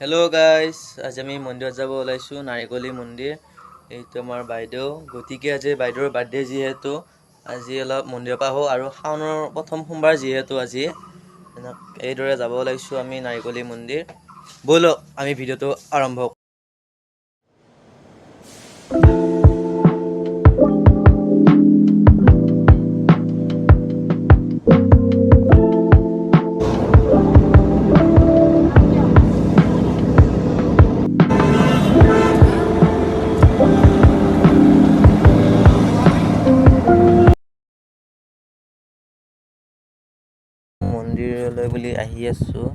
Hello' guys, আজি আমি মন্দিৰত যাব ওলাইছোঁ, নাৰিকলী মন্দিৰ। এইটো আমাৰ বাইদেউ, গতিকে আজি বাইদেউৰ বাৰ্থডে যিহেতু আজি অলপ মন্দিৰৰ পৰা আহোঁ আৰু শাওনৰ প্ৰথম সোমবাৰ যিহেতু আজি এইদৰে যাব ওলাইছোঁ আমি নাৰিকলী মন্দিৰ। ব'লক আমি ভিডিঅ'টো আৰম্ভ কৰোঁ। মন্দিৰলৈ বুলি আহি আছোঁ।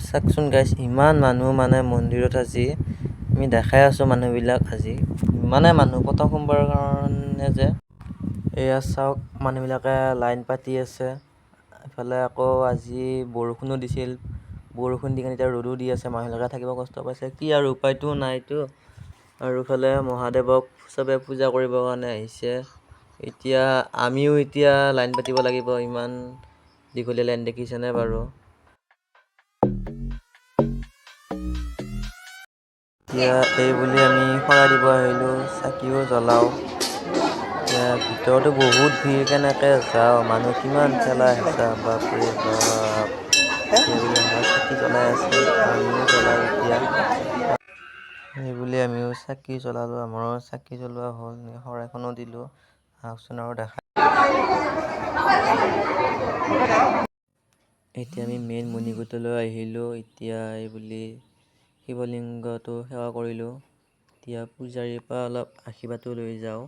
চাওকচোন গাইজ, ইমান মানুহ মানে মন্দিৰত আজি আমি দেখাই আছোঁ মানুহবিলাক আজি ইমানে মানুহ প্ৰথম সোমবাৰৰ কাৰণে যে এয়া চাওক মানুহবিলাকে লাইন পাতি আছে। এফালে আকৌ আজি বৰষুণো দিছিল, বৰষুণ দি কিনে এতিয়া ৰ'দো দি আছে, মানুহবিলাকে থাকিব কষ্ট পাইছে, কি আৰু উপায়তো নাইতো। আৰু ইফালে মহাদেৱক চবে পূজা কৰিবৰ কাৰণে আহিছে। এতিয়া আমিও লাইন পাতিব লাগিব, ইমান দীঘলীয়া লাইন দেখিছেনে বাৰু। এতিয়া এই বুলি আমি শৰাই দিব আহিলোঁ, চাকিও জ্বলাওঁ। এতিয়া ভিতৰতো বহুত ভিৰ, কেনেকৈ যাওঁ, মানুহ কিমান ঠেলা হেঁচা, বাপৰে বাপ। সেইবুলি চাকি জ্বলাই আছে, আমিও জ্বলাওঁ এতিয়া। সেইবুলি আমিও চাকি জ্বলালোঁ, আমাৰো চাকি জ্বলোৱা হ'ল, শৰাইখনো দিলোঁ। আহকচোন আৰু দেখা। এতিয়া আমি মেইন মণিকূটলৈ আহিলোঁ। এতিয়া এই বুলি শিৱলিংগটো সেৱা কৰিলোঁ। এতিয়া পূজাৰীৰ পৰা অলপ আশীৰ্বাদো লৈ যাওঁ।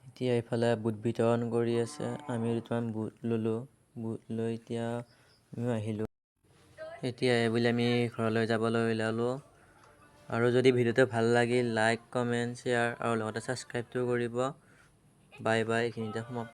এতিয়া এইফালে বুট বিতৰণ কৰি আছে, আমি দুটামান বুট ল'লোঁ, বুট লৈ এতিয়া আমিও আহিলোঁ। এতিয়া এইবুলি আমি ঘৰলৈ যাবলৈ ওলালোঁ। আৰু যদি ভিডিঅ'টো ভাল লাগিল, লাইক, কমেণ্ট, শ্বেয়াৰ আৰু লগতে ছাবস্ক্ৰাইবটো কৰিব। বাই বাই, এইখিনিতে সমাপ্ত।